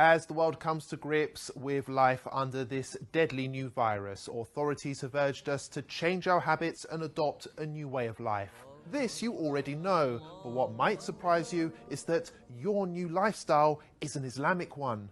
As the world comes to grips with life under this deadly new virus, authorities have urged us to change our habits and adopt a new way of life. This you already know, but what might surprise you is that your new lifestyle is an Islamic one.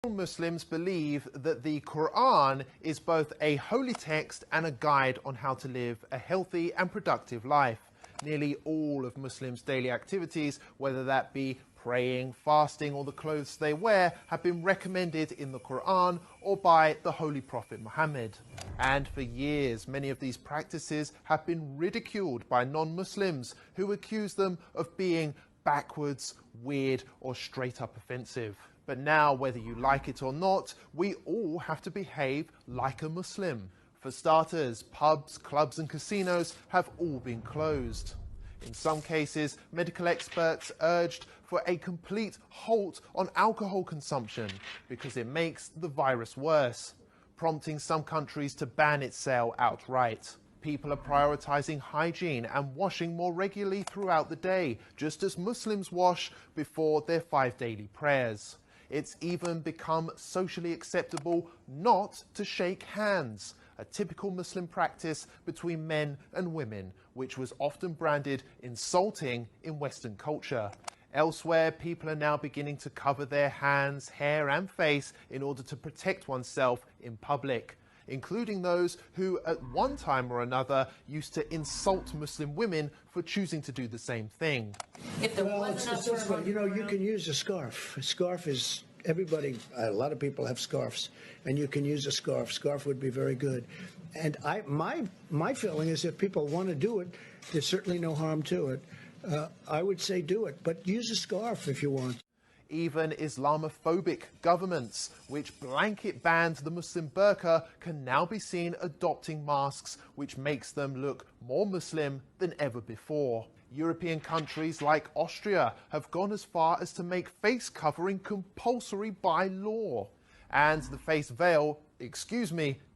Muslims believe that the Quran is both a holy text and a guide on how to live a healthy and productive life. Nearly all of Muslims' daily activities, whether that be praying, fasting, or the clothes they wear, have been recommended in the Quran or by the Holy Prophet Muhammad. And for years, many of these practices have been ridiculed by non-Muslims who accuse them of being backwards, weird, or straight up offensive. But now, whether you like it or not, we all have to behave like a Muslim. For starters, pubs, clubs and casinos have all been closed. In some cases, medical experts urged for a complete halt on alcohol consumption because it makes the virus worse, prompting some countries to ban its sale outright. People are prioritizing hygiene and washing more regularly throughout the day, just as Muslims wash before their 5 daily prayers. It's even become socially acceptable not to shake hands, a typical Muslim practice between men and women, which was often branded insulting in Western culture. Elsewhere, people are now beginning to cover their hands, hair and face in order to protect oneself in public, including those who at one time or another used to insult Muslim women for choosing to do the same thing. You can use a scarf. A scarf is, a lot of people have scarves, and you can use a scarf. Scarf would be very good. And my feeling is if people want to do it, there's certainly no harm to it. I would say do it, but use a scarf if you want. Even Islamophobic governments, which blanket banned the Muslim burqa, can now be seen adopting masks, which makes them look more Muslim than ever before. European countries like Austria have gone as far as to make face covering compulsory by law. And the face veil,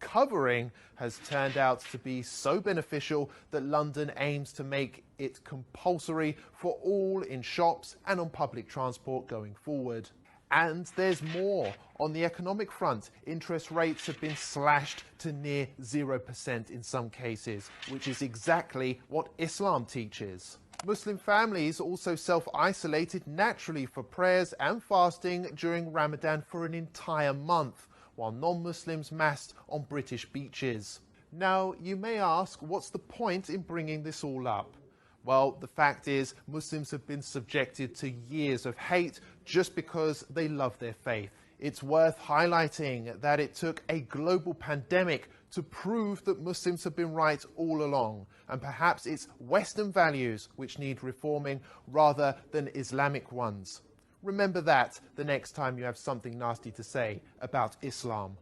covering, has turned out to be so beneficial that London aims to make it compulsory for all in shops and on public transport going forward. And there's more. On the economic front, interest rates have been slashed to near 0% in some cases, which is exactly what Islam teaches. Muslim families also self-isolated naturally for prayers and fasting during Ramadan for an entire month, while non-Muslims massed on British beaches. Now, you may ask, what's the point in bringing this all up? Well, the fact is, Muslims have been subjected to years of hate just because they love their faith. It's worth highlighting that it took a global pandemic to prove that Muslims have been right all along, and perhaps it's Western values which need reforming rather than Islamic ones. Remember that the next time you have something nasty to say about Islam.